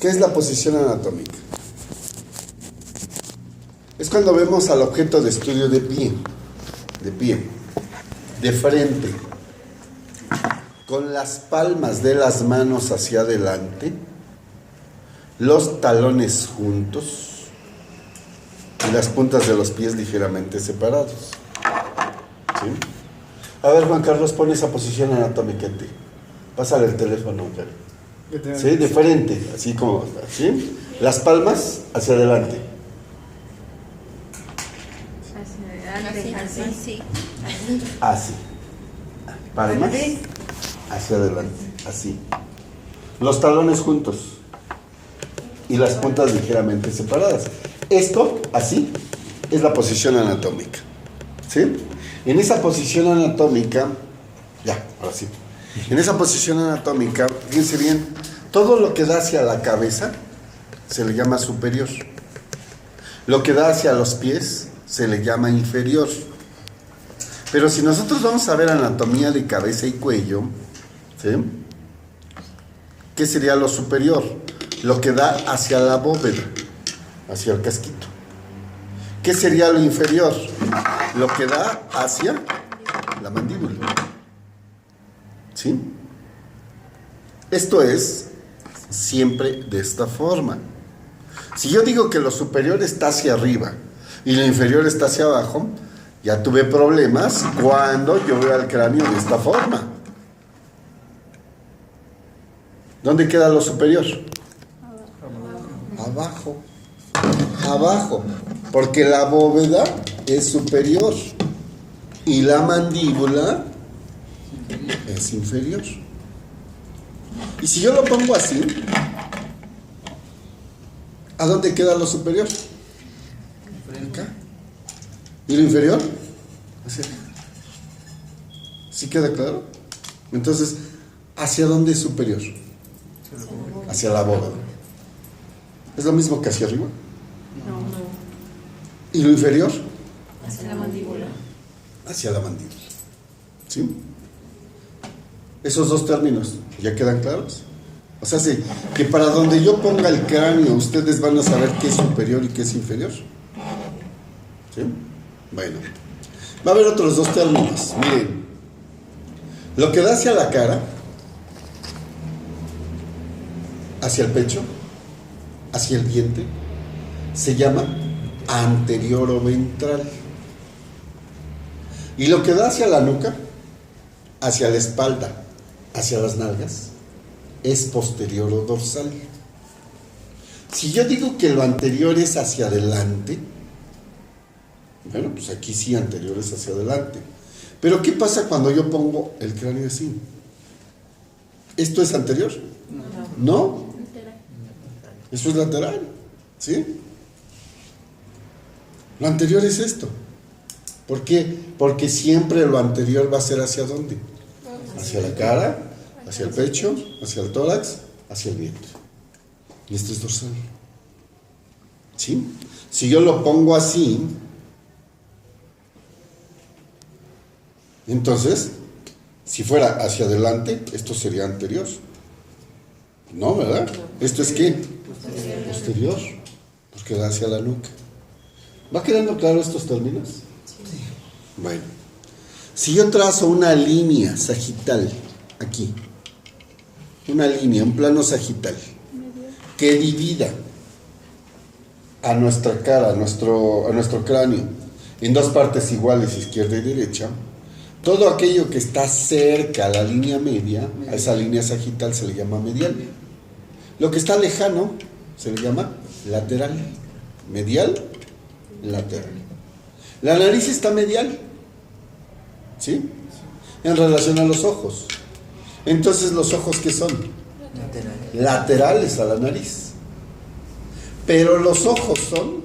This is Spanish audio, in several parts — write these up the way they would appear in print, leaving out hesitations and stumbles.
¿Qué es la posición anatómica? Es cuando vemos al objeto de estudio de pie, de frente, con las palmas de las manos hacia adelante, los talones juntos y las puntas de los pies ligeramente separados. ¿Sí? A ver, Juan Carlos, pon esa posición anatómica en ti. Pásale el teléfono, Carlos. ¿Sí? De frente, así como, ¿sí? Las palmas hacia adelante. Así. Palmas hacia adelante, así. Los talones juntos y las puntas ligeramente separadas. Esto, así, es la posición anatómica. ¿Sí? En esa posición anatómica, ya, ahora sí. En esa posición anatómica, fíjense bien, todo lo que da hacia la cabeza se le llama superior. Lo que da hacia los pies se le llama inferior. Pero si nosotros vamos a ver anatomía de cabeza y cuello, ¿sí? ¿Qué sería lo superior? Lo que da hacia la bóveda, hacia el casquito. ¿Qué sería lo inferior? Lo que da hacia la mandíbula. ¿Sí? Esto es siempre de esta forma. Si yo digo que lo superior está hacia arriba y lo inferior está hacia abajo, ya tuve problemas cuando yo veo al cráneo de esta forma. ¿Dónde queda lo superior? Abajo. Abajo. Porque la bóveda es superior y la mandíbula es inferior. Y si yo lo pongo así, ¿a dónde queda lo superior? Acá. ¿Y lo inferior? Hacia acá. ¿Sí queda claro? Entonces, ¿hacia dónde es superior? Hacia la bóveda. ¿Es lo mismo que hacia arriba? No. ¿Y lo inferior? Hacia la mandíbula. Hacia la mandíbula. ¿Sí? Esos dos términos, ¿ya quedan claros? O sea, sí, que para donde yo ponga el cráneo, ustedes van a saber qué es superior y qué es inferior. ¿Sí? Bueno, va a haber otros dos términos. Miren, lo que da hacia la cara, hacia el pecho, hacia el vientre, se llama anterior o ventral. Y lo que da hacia la nuca, hacia la espalda, hacia las nalgas, es posterior o dorsal. Si yo digo que lo anterior es hacia adelante, bueno, pues aquí sí anterior es hacia adelante. Pero ¿qué pasa cuando yo pongo el cráneo así? ¿Esto es anterior? ¿No? Eso es lateral, ¿sí? Lo anterior es esto. ¿Por qué? Porque siempre lo anterior va a ser ¿hacia dónde? Hacia la cara, hacia el pecho, hacia el tórax, hacia el vientre. Y esto es dorsal. ¿Sí? Si yo lo pongo así, entonces, si fuera hacia adelante, esto sería anterior. No, ¿verdad? ¿Esto es qué? Posterior. Porque da hacia la nuca. ¿Va quedando claro estos términos? Sí. Bueno. Si yo trazo una línea sagital, aquí, una línea, un plano sagital, que divida a nuestra cara, a nuestro cráneo, en dos partes iguales, izquierda y derecha, todo aquello que está cerca a la línea media, a esa línea sagital se le llama medial. Lo que está lejano se le llama lateral. Medial, lateral. La nariz está medial, ¿sí? En relación a los ojos. Entonces, ¿los ojos qué son? Laterales a la nariz. Pero los ojos son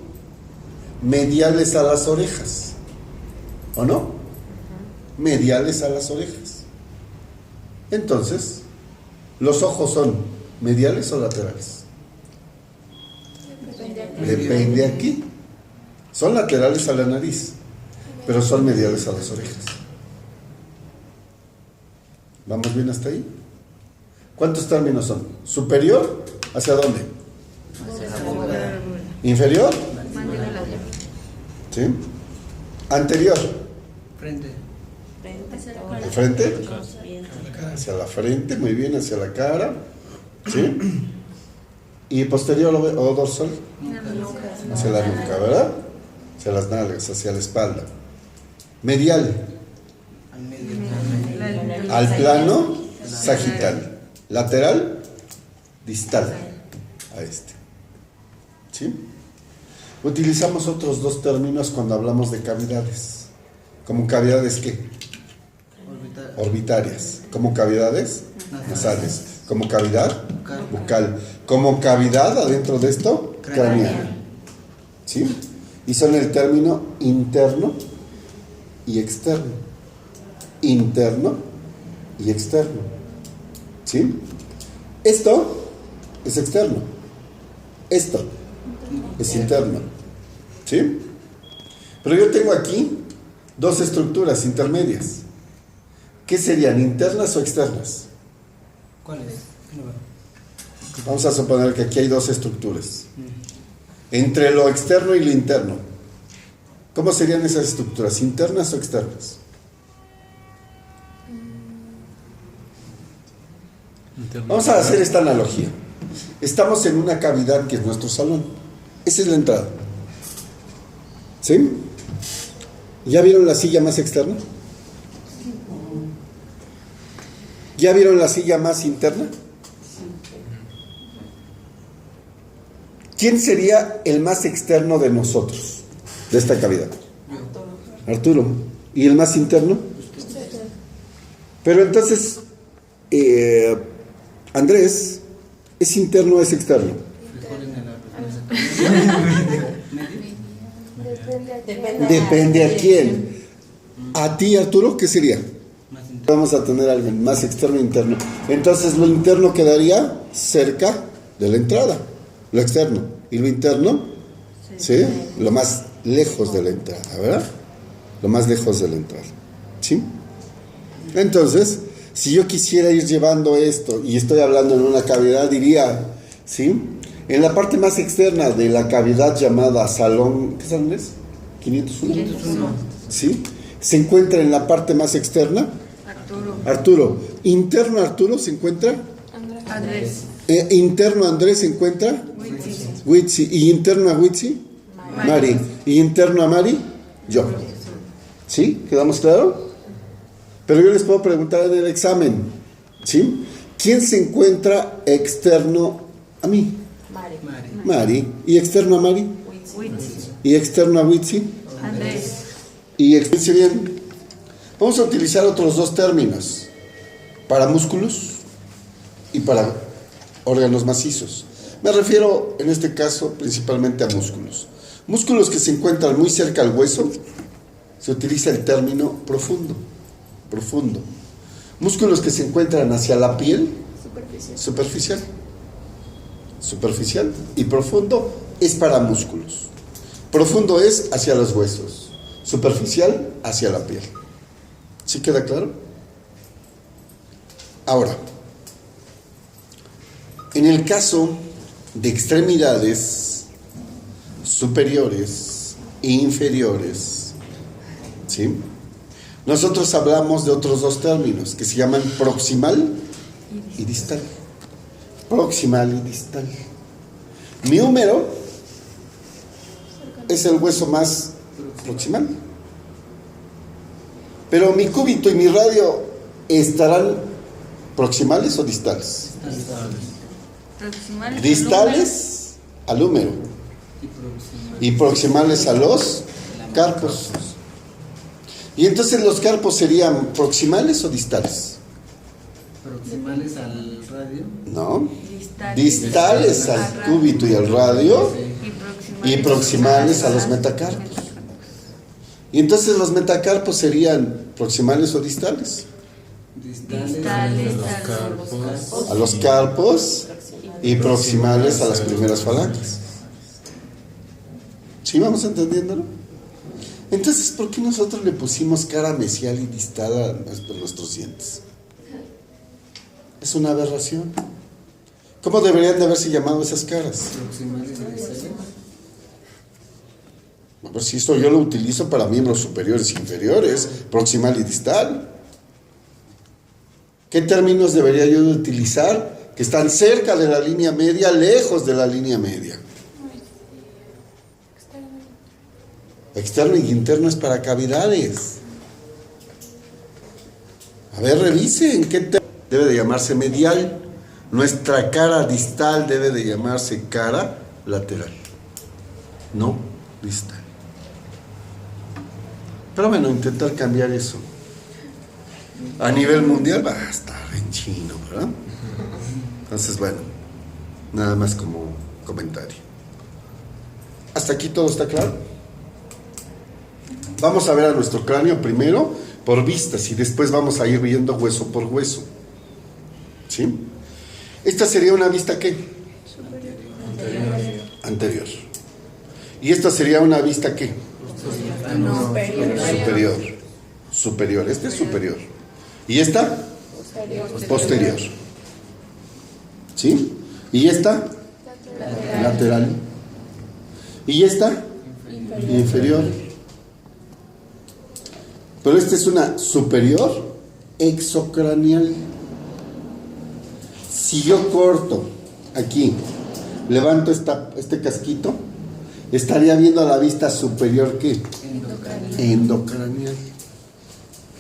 mediales a las orejas. ¿O no? Mediales a las orejas. Entonces, ¿los ojos son mediales o laterales? Depende aquí. Son laterales a la nariz, pero son mediales a las orejas. ¿Vamos bien hasta ahí? ¿Cuántos términos son? ¿Superior? ¿Hacia dónde? Inferior, Mandíbula. ¿sí? Anterior, Frente. de frente, hacia la frente, muy bien, hacia la cara, ¿sí? Y posterior o dorsal, hacia la nuca, ¿verdad? Hacia las nalgas, hacia la espalda. Medial, Al medio. al plano sagital. Lateral, distal, a este. ¿Sí? Utilizamos otros dos términos cuando hablamos de cavidades. ¿Como cavidades qué? Orbital. Orbitarias. ¿Como cavidades? Nasales. ¿Como cavidad? Bucal. Bucal. ¿Como cavidad adentro de esto? Craneal. ¿Sí? Y son el término interno y externo. Interno y externo. ¿Sí? Esto es externo. Esto es interno. ¿Sí? Pero yo tengo aquí dos estructuras intermedias. ¿Qué serían? ¿Internas o externas? ¿Cuál es? No veo. Vamos a suponer que aquí hay dos estructuras. Entre lo externo y lo interno. ¿Cómo serían esas estructuras? ¿Internas o externas? Vamos a hacer esta analogía. Estamos en una cavidad que es nuestro salón. Esa es la entrada. ¿Sí? ¿Ya vieron la silla más externa? ¿Ya vieron la silla más interna? ¿Quién sería el más externo de nosotros, de esta cavidad? Arturo. ¿Y el más interno? Pero entonces, Andrés, ¿es interno o es externo? Depende a quién. A ti, Arturo, ¿qué sería? Vamos a tener algo más externo e interno. Entonces lo interno quedaría cerca de la entrada, lo externo. Y lo interno, ¿sí? Lo más lejos de la entrada, ¿verdad? Lo más lejos de la entrada, ¿sí? Entonces, si yo quisiera ir llevando esto, y estoy hablando en una cavidad, diría, ¿sí? En la parte más externa de la cavidad llamada salón, ¿qué salón es? 501. 501. ¿Sí? Se encuentra en la parte más externa Arturo. Interno Arturo se encuentra Andrés. Interno Andrés se encuentra Witsi. Y interno a Witsi Mari. Y interno a Mari yo. ¿Sí? ¿Quedamos claro? Pero yo les puedo preguntar en el examen, ¿sí? ¿Quién se encuentra externo a mí? Mari. ¿Y externo a Mari? ¿Y externo a Witsi? Andrés. Y explique bien. Vamos a utilizar otros dos términos para músculos y para órganos macizos. Me refiero en este caso principalmente a músculos. Músculos que se encuentran muy cerca al hueso, se utiliza el término profundo. Profundo. Músculos que se encuentran hacia la piel, superficial. Superficial. Y profundo es para músculos. Profundo es hacia los huesos. Superficial hacia la piel. ¿Sí queda claro? Ahora, en el caso de extremidades superiores e inferiores, ¿sí? Nosotros hablamos de otros dos términos que se llaman proximal y distal. Proximal y distal. Mi húmero es el hueso más proximal. Pero mi cúbito y mi radio estarán proximales o distales. Distales al húmero y proximales a los carpos. Y entonces los carpos serían proximales o distales. Proximales al radio. No. Distales al cúbito y al radio y proximales a los metacarpos. Y entonces los metacarpos serían proximales o distales. Distales A los carpos y proximales a las primeras falanges. ¿Sí vamos entendiéndolo? Entonces, ¿por qué nosotros le pusimos cara mesial y distal a nuestros dientes? Es una aberración. ¿Cómo deberían de haberse llamado esas caras? Proximales y distales. A ver si esto yo lo utilizo para miembros superiores e inferiores, proximal y distal. ¿Qué términos debería yo de utilizar? Que están cerca de la línea media, lejos de la línea media. Externo y interno es para cavidades. A ver, revisen. ¿Qué debe de llamarse medial? Nuestra cara distal debe de llamarse cara lateral. No distal. Pero bueno, intentar cambiar eso. A nivel mundial va a estar en chino, ¿verdad? Entonces, bueno, nada más como comentario. ¿Hasta aquí todo está claro? Vamos a ver a nuestro cráneo primero por vistas y después vamos a ir viendo hueso por hueso. ¿Sí? Esta sería una vista ¿qué? Anterior. Y esta sería una vista ¿qué? Superior. Superior. Este es superior. ¿Y esta? Posterior. ¿Sí? ¿Y esta? Lateral. ¿Y esta? Inferior. Pero esta es una superior exocranial. Si yo corto aquí, levanto este casquito, estaría viendo la vista superior ¿qué? Endocranial.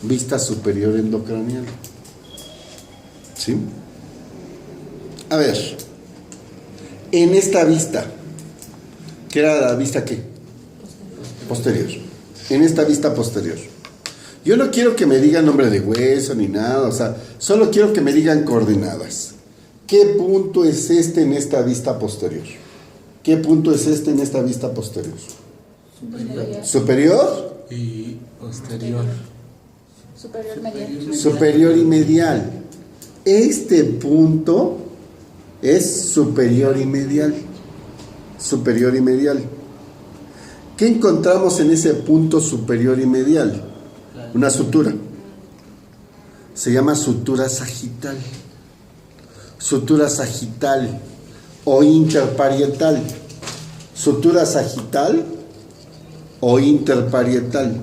Vista superior endocranial. ¿Sí? A ver, en esta vista, ¿qué era la vista qué? Posterior. En esta vista posterior. Yo no quiero que me digan nombre de hueso ni nada, o sea, solo quiero que me digan coordenadas. ¿Qué punto es este en esta vista posterior? ¿Qué punto es este en esta vista posterior? ¿Superior? Y posterior. Superior medial. Superior y medial. Este punto es superior y medial. Superior y medial. ¿Qué encontramos en ese punto superior y medial? Una sutura. Se llama sutura sagital. Sutura sagital o interparietal. Sutura sagital o interparietal.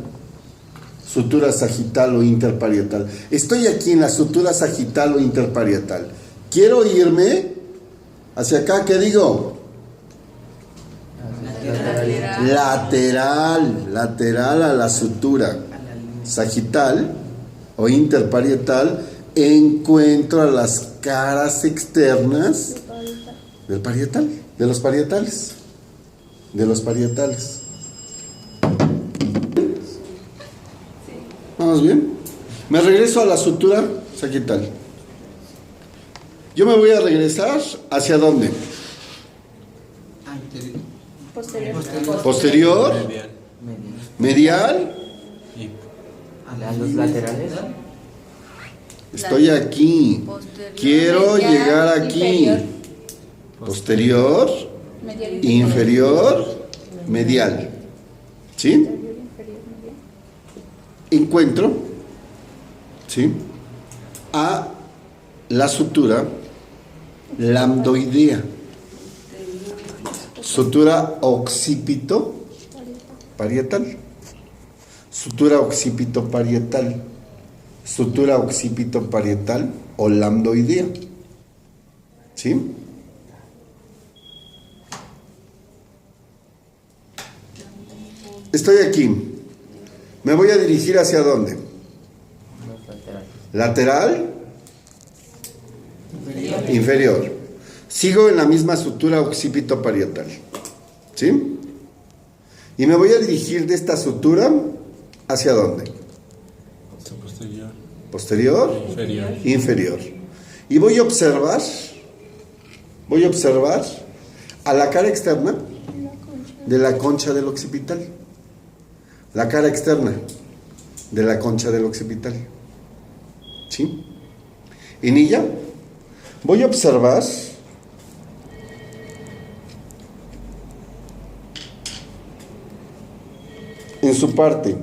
Sutura sagital o interparietal. Estoy aquí en la sutura sagital o interparietal. Quiero irme hacia acá, ¿qué digo? Lateral a la sutura sagital o interparietal. Encuentro a las caras externas del parietal, de los parietales. ¿Vamos bien? Me regreso a la sutura sagital. Yo me voy a regresar ¿hacia dónde? Anterior. Posterior, medial. Y A los laterales. Estoy aquí. Posterior, Quiero medial, llegar aquí. inferior. Posterior, Medial inferior, medial. ¿Sí? Inferior, medial. Encuentro, ¿sí?, a la sutura lambdoidea. Sutura occipito parietal. Sutura occipito parietal. Sutura occipito parietal o lambdoidea. ¿Sí? Estoy aquí. Me voy a dirigir ¿hacia dónde? Los laterales. Lateral, inferior. Sigo en la misma sutura occipito parietal. ¿Sí? Y me voy a dirigir de esta sutura ¿hacia dónde? posterior. Posterior, Inferior. inferior. Y voy a observar a la cara externa de la concha del occipital. La cara externa de la concha del occipital. ¿Sí? En ella voy a observar en su parte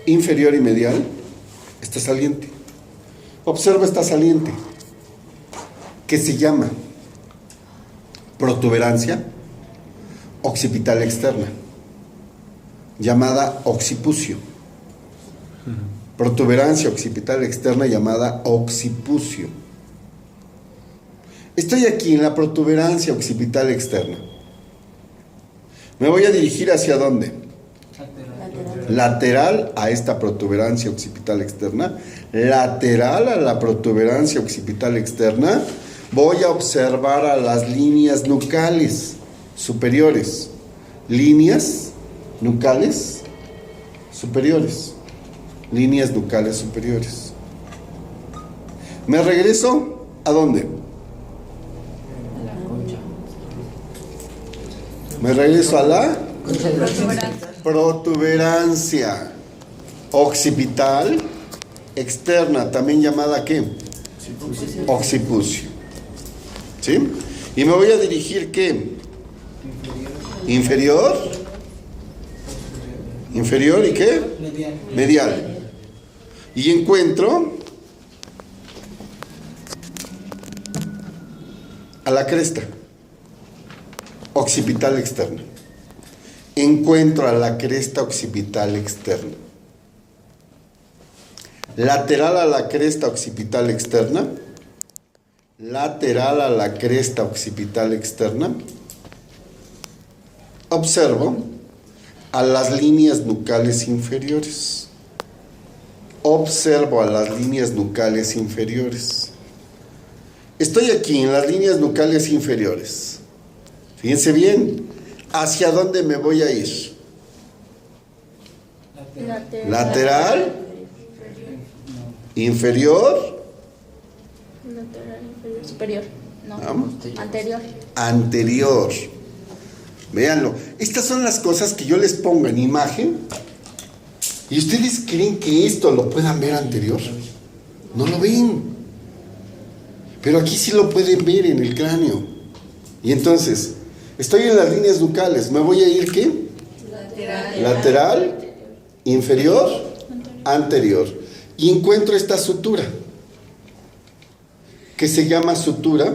inferior y medial está saliente. Observa esta saliente, que se llama protuberancia occipital externa, llamada occipucio. Protuberancia occipital externa llamada occipucio. Estoy aquí en la protuberancia occipital externa. Me voy a dirigir ¿hacia dónde? Lateral a esta protuberancia occipital externa. Lateral a la protuberancia occipital externa. Voy a observar a las líneas nucales superiores. Líneas nucales superiores. Líneas nucales superiores. Me regreso ¿a dónde? Me regreso a la protuberancia occipital externa, también llamada ¿qué? Occipucio. ¿Sí? Y me voy a dirigir ¿qué? Inferior. Inferior y ¿qué? Medial. Y encuentro a la cresta occipital externa. Encuentro a la cresta occipital externa. Lateral a la cresta occipital externa. Lateral a la cresta occipital externa. Observo a las líneas nucales inferiores. Observo a las líneas nucales inferiores. Estoy aquí en las líneas nucales inferiores. Fíjense bien, ¿hacia dónde me voy a ir? Lateral, inferior, Lateral, inferior, superior. No, ¿no? anterior. Anterior. Véanlo, estas son las cosas que yo les pongo en imagen. ¿Y ustedes creen que esto lo puedan ver anterior? No lo ven. Pero aquí sí lo pueden ver en el cráneo. Y entonces, estoy en las líneas nucales. ¿Me voy a ir qué? Lateral, inferior, anterior. Y encuentro esta sutura, que se llama sutura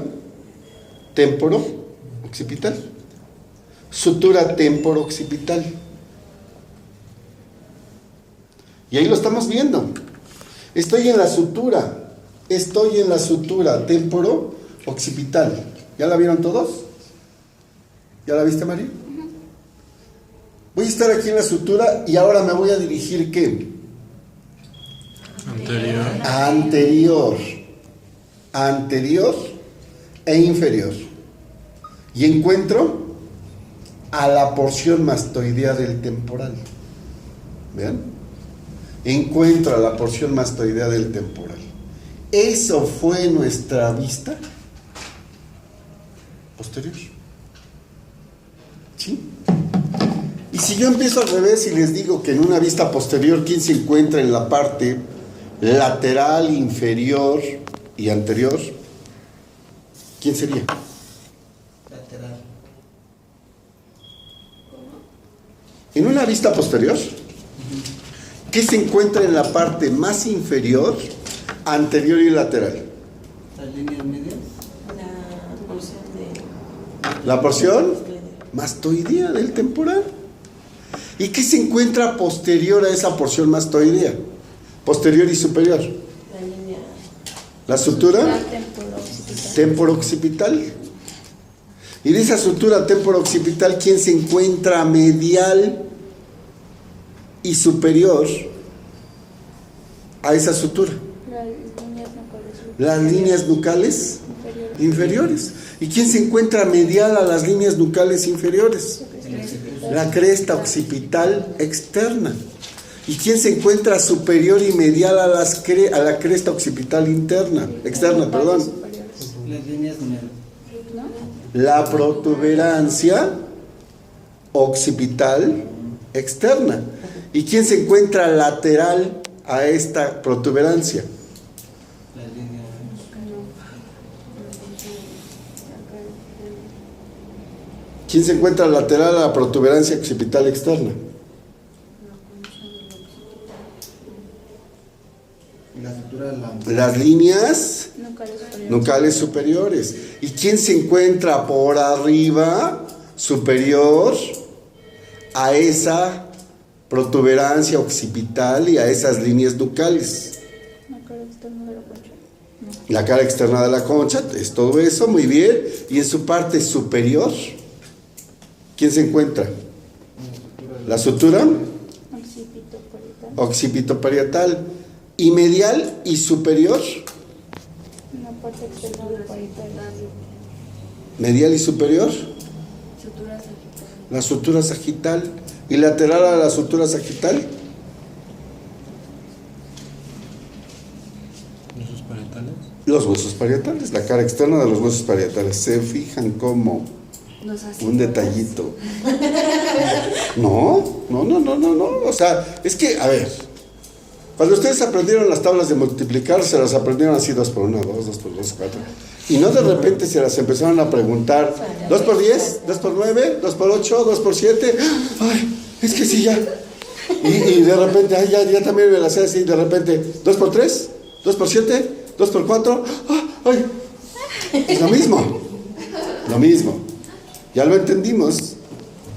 temporo-occipital. Sutura temporo-occipital. Y ahí lo estamos viendo. Estoy en la sutura temporo-occipital. ¿Ya la vieron todos? ¿Ya la viste, María? Voy a estar aquí en la sutura y ahora me voy a dirigir ¿qué? Anterior e inferior. Y encuentro a la porción mastoidea del temporal. ¿Vean? Encuentro a la porción mastoidea del temporal. Eso fue nuestra vista posterior. ¿Sí? Y si yo empiezo al revés y les digo que en una vista posterior, ¿quién se encuentra en la parte lateral, inferior y anterior? ¿Quién sería? Lateral. En una vista posterior, ¿qué se encuentra en la parte más inferior, anterior y lateral? Las líneas medias. La porción mastoidea del temporal. ¿Y qué se encuentra posterior a esa porción mastoidea? Posterior y superior. La sutura temporo-occipital. Y de esa sutura temporo-occipital, ¿quién se encuentra medial y superior a esa sutura? Las líneas nucales inferiores. ¿Y quién se encuentra medial a las líneas nucales inferiores? La cresta occipital externa. ¿Y quién se encuentra superior y medial a la cresta occipital externa, perdón? Las líneas medias. La protuberancia occipital externa. ¿Y quién se encuentra lateral a esta protuberancia? Las líneas. ¿Quién se encuentra lateral a la protuberancia occipital externa? La sutura de Las líneas Nucales superiores. nucales superiores. ¿Y quién se encuentra por arriba, superior, a esa protuberancia occipital y a esas líneas nucales? La cara externa de la concha. La cara externa de la concha, es todo eso, muy bien. Y en su parte superior, ¿quién se encuentra? La sutura Occipito parietal. occipitoparietal. Y medial y superior, La parte externa del parietal. medial y superior, Sutura sagital. la sutura sagital. Y lateral a la sutura sagital, ¿Huesos parietales? los huesos parietales, la cara externa de los huesos parietales. Se fijan como Nos hace un detallito. No. O sea, es que, a ver, cuando ustedes aprendieron las tablas de multiplicar, se las aprendieron así: 2 por 1, 2, 2 por 2, 4. Y no de repente se las empezaron a preguntar: 2 por 10, 2 por 9, 2 por 8, 2 por 7. Ay, es que sí, ya. Y de repente, ay, ya también me las sé así. De repente, 2 por 3, 2 por 7, 2 por 4. Ay, es lo mismo. Lo mismo. Ya lo entendimos.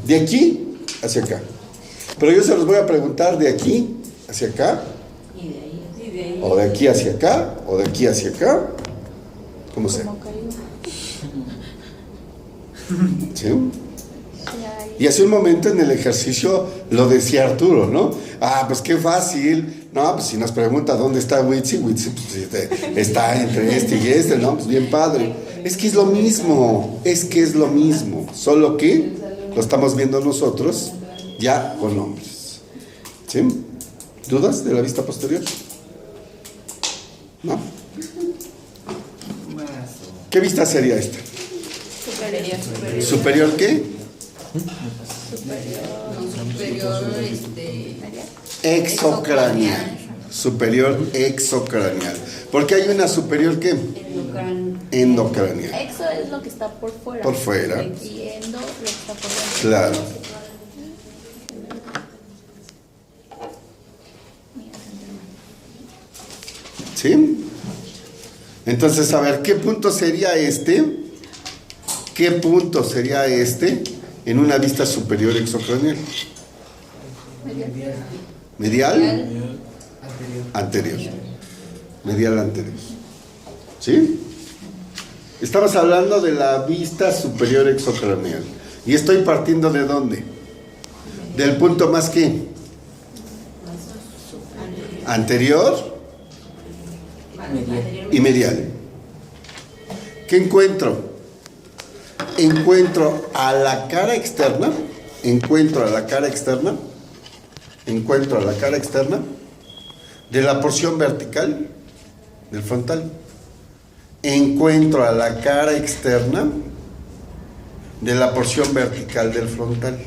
De aquí hacia acá. Pero yo se los voy a preguntar de aquí hacia acá, Y de ahí. o de aquí hacia acá, o de aquí hacia acá. ¿Cómo sea? Como caído. ¿Sí? Y hace un momento en el ejercicio lo decía Arturo, ¿no? Pues qué fácil. No, pues si nos pregunta dónde está Witsi, pues, está entre este y este, ¿no? Pues bien padre. Es que es lo mismo, solo que lo estamos viendo nosotros ya con nombres. ¿Sí? ¿Dudas de la vista posterior? ¿No? ¿Qué vista sería esta? Superior. ¿Superior qué? Superior, Exocraneal. Superior exocraneal. Porque hay una superior ¿qué? Endocraneal. Exo es lo que está por fuera. Por fuera. Y endo lo que está por dentro. Claro. ¿Sí? Entonces, a ver, ¿qué punto sería este? ¿Qué punto sería este en una vista superior exocraneal? ¿Medial? Anterior. Medial anterior. ¿Sí? Estamos hablando de la vista superior exocraneal. ¿Y estoy partiendo de dónde? Del punto más que anterior y medial. ¿Qué encuentro? Encuentro a la cara externa de la porción vertical del frontal. Encuentro a la cara externa de la porción vertical del frontal.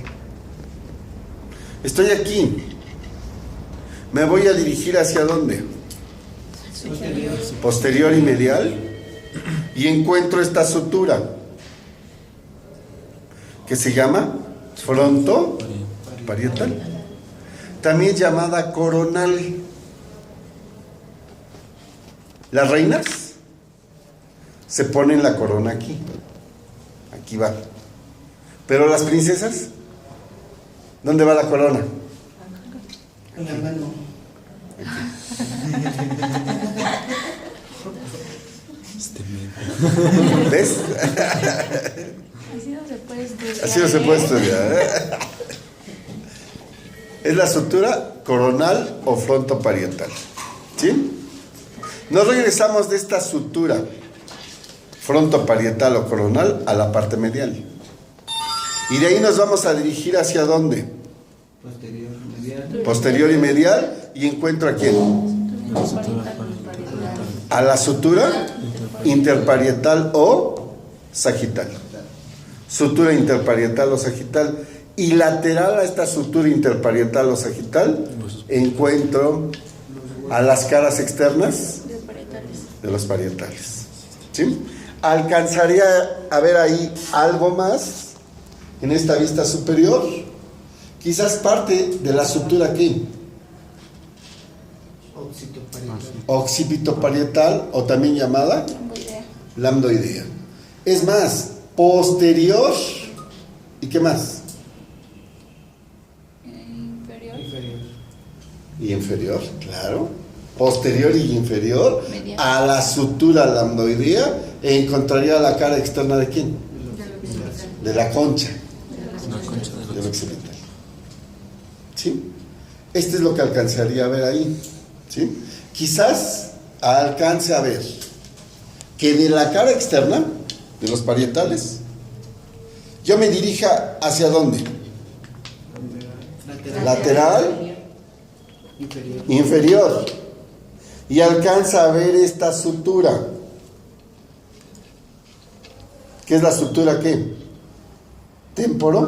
Estoy aquí. Me voy a dirigir ¿hacia dónde? Posterior y medial. Y encuentro esta sutura que se llama frontoparietal, también llamada coronal. Las reinas se ponen la corona aquí, aquí va. Pero las princesas, ¿dónde va la corona? En la mano. ¿Ves? Así no se puede estudiar. Así no se puede estudiar. Es la sutura coronal o frontoparietal. ¿Sí? Nos regresamos de esta sutura frontoparietal o coronal a la parte medial. Y de ahí nos vamos a dirigir ¿hacia dónde? Posterior, medial. Posterior y medial. ¿Y encuentro a quién? A la sutura interparietal o sagital. Sutura interparietal o sagital. Y lateral a esta sutura interparietal o sagital encuentro a las caras externas de los parietales. ¿Sí? Alcanzaría a ver ahí algo más en esta vista superior. Quizás parte de la sutura aquí. occipitoparietal o también llamada Lambdoidea. lambdoidea. Es más, posterior. ¿Y qué más? Inferior. Y inferior, claro. Posterior y inferior Medial. a la sutura lambdoidea e encontraría la cara externa de quién? De la concha, La concha de del los occipital. ¿Sí? Este es lo que alcanzaría a ver ahí. ¿Sí? Quizás alcance a ver que de la cara externa, de los parietales, yo me dirija hacia dónde? Lateral, inferior. Y alcanza a ver esta sutura. ¿Qué es la sutura qué? Temporo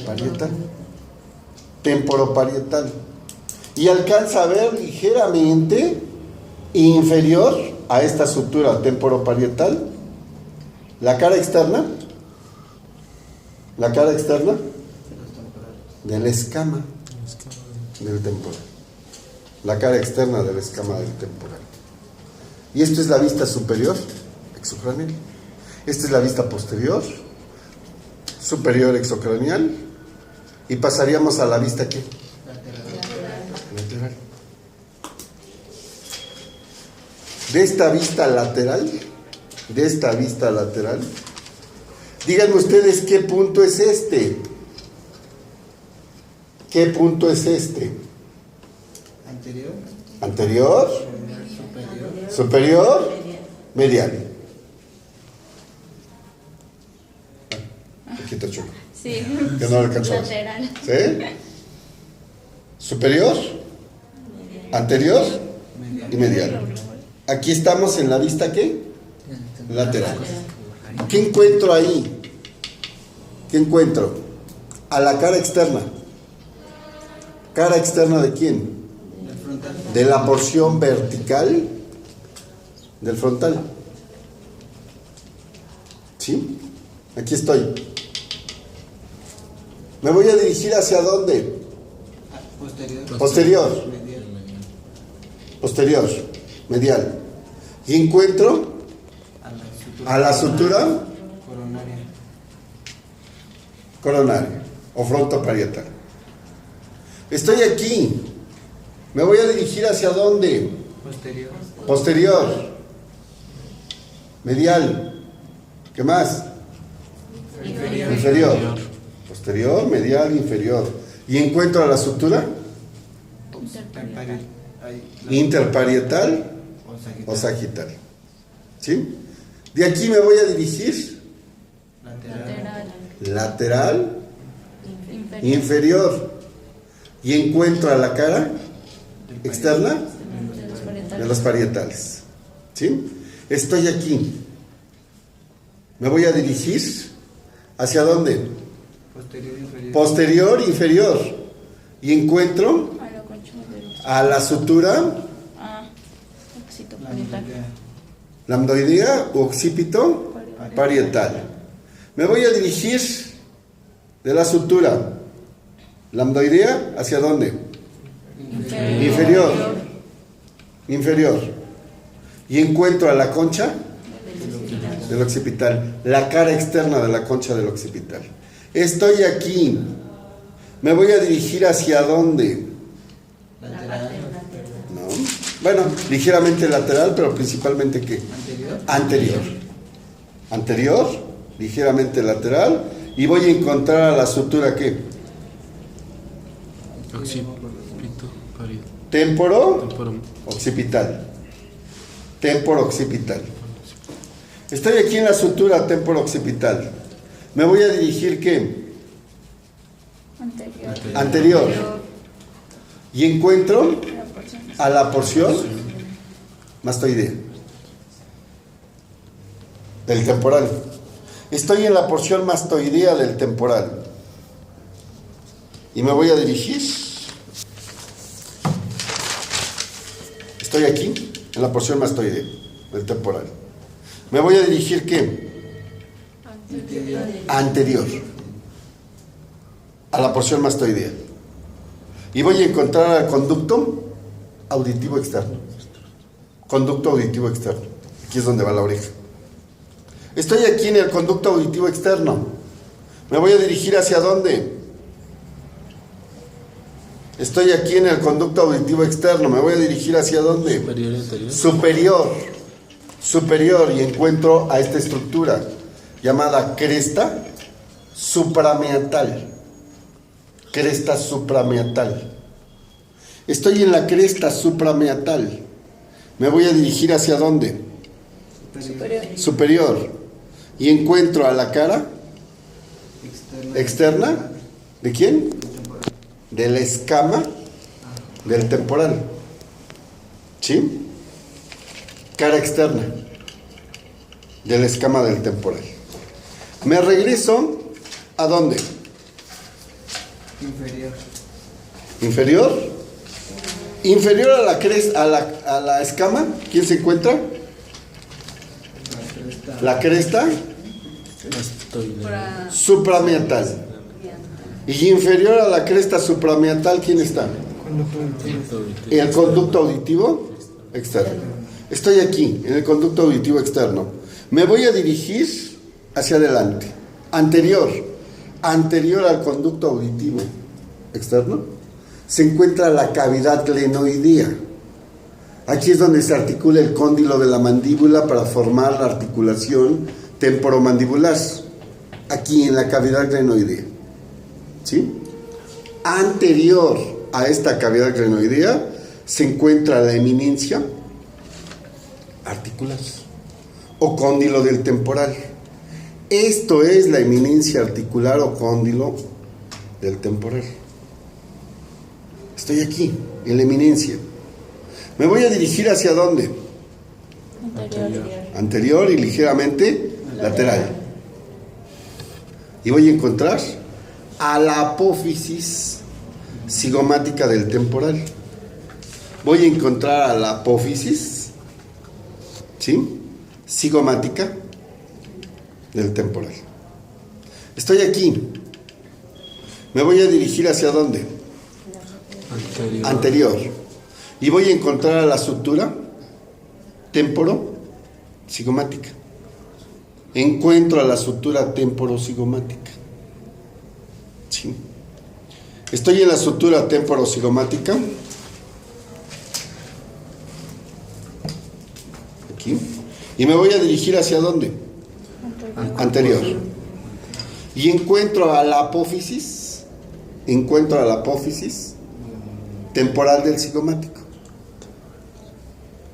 parietal. Temporoparietal. Y alcanza a ver ligeramente inferior a esta sutura temporoparietal la cara externa. La cara externa de la escama del temporal. La cara externa de la escama del temporal. Y esto es la vista superior, exocranial. Esta es la vista posterior, superior exocranial. Y pasaríamos a la vista ¿qué? Lateral. De esta vista lateral, díganme ustedes qué punto es este. ¿Qué punto es este? Anterior, superior, medial. Aquí está chulo. Sí. Que no lo alcanzamos. Lateral. ¿Sí? Superior, anterior y medial. Aquí estamos en la vista ¿qué? Lateral. ¿Qué encuentro ahí? ¿Qué encuentro? A la cara externa. ¿Cara externa de quién? De la porción vertical del frontal. ¿Sí? Aquí estoy. ¿Me voy a dirigir hacia dónde? Posterior. Posterior. Medial. Y encuentro a la sutura coronaria o frontoparietal. Estoy aquí. ¿Me voy a dirigir hacia dónde? Posterior. Medial. ¿Qué más? Inferior. Posterior, medial, inferior. ¿Y encuentro a la sutura? Interparietal o sagital. ¿Sí? De aquí me voy a dirigir lateral, inferior. Y encuentro a la cara externa de los parietales. ¿Sí? Estoy aquí. Me voy a dirigir ¿hacia dónde? Posterior, inferior. Y encuentro a la sutura Occipitoparietal. lambdoidea u occipito parietal. Me voy a dirigir de la sutura lambdoidea ¿hacia dónde? Inferior. Y encuentro a la concha del occipital, la cara externa de la concha del occipital. Estoy aquí. ¿Me voy a dirigir hacia dónde? ¿No? Bueno, ligeramente lateral, pero principalmente ¿qué? Anterior, ligeramente lateral. Y voy a encontrar a la sutura ¿qué? occipitoparietal. Temporo occipital. Temporo occipital. Estoy aquí en la sutura temporo occipital. Me voy a dirigir ¿qué? Anterior. Y encuentro a la porción mastoidea del temporal. Estoy en la porción mastoidea del temporal. Y me voy a dirigir. Estoy aquí, en la porción mastoidea del temporal. Me voy a dirigir ¿qué? Anterior. A la porción mastoidea. Y voy a encontrar al conducto auditivo externo. Conducto auditivo externo. Aquí es donde va la oreja. Estoy aquí en el conducto auditivo externo. ¿Me voy a dirigir hacia dónde? Estoy aquí en el conducto auditivo externo. ¿Me voy a dirigir hacia dónde? Superior y anterior. Superior. Y encuentro a esta estructura llamada cresta suprameatal. Cresta suprameatal. Estoy en la cresta suprameatal. ¿Me voy a dirigir hacia dónde? Superior. Y encuentro a la cara externa. ¿De quién? De la escama del temporal. ¿Sí? Cara externa de la escama del temporal. Me regreso ¿a dónde? Inferior. Inferior a la cresta, a la escama. ¿Quién se encuentra? La cresta suprameatal. Y inferior a la cresta suprameatal, ¿quién está? El conducto auditivo externo. Estoy aquí, en el conducto auditivo externo. Me voy a dirigir hacia adelante. Anterior al conducto auditivo externo, se encuentra la cavidad glenoidea. Aquí es donde se articula el cóndilo de la mandíbula para formar la articulación temporomandibular. Aquí en la cavidad glenoidea. ¿Sí? Anterior a esta cavidad glenoidea se encuentra la eminencia articular o cóndilo del temporal. Esto es la eminencia articular o cóndilo del temporal. Estoy aquí, en la eminencia. ¿Me voy a dirigir hacia dónde? Anterior y ligeramente lateral. Y voy a encontrar a la apófisis cigomática del temporal. Voy a encontrar a la apófisis, ¿sí?, cigomática del temporal. Estoy aquí. ¿Me voy a dirigir hacia dónde? Anterior. Y voy a encontrar a la sutura temporo-cigomática. Encuentro a la sutura temporo-cigomática. ¿Sí? Estoy en la sutura temporo-cigomática. Aquí. Y me voy a dirigir hacia dónde? Anterior. Y encuentro a la apófisis. Encuentro a la apófisis temporal del cigomático.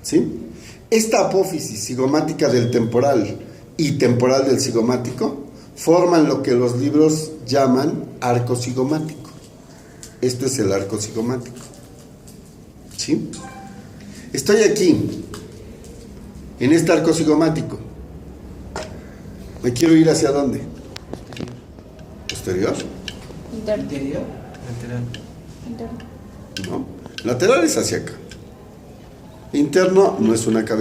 ¿Sí? Esta apófisis cigomática del temporal y temporal del cigomático forman lo que los libros llaman arco cigomático. Este es el arco cigomático. ¿Sí? Estoy aquí, en este arco cigomático. ¿Me quiero ir hacia dónde? ¿Posterior? ¿Interior? No. Lateral es hacia acá. Interno no es una cavidad.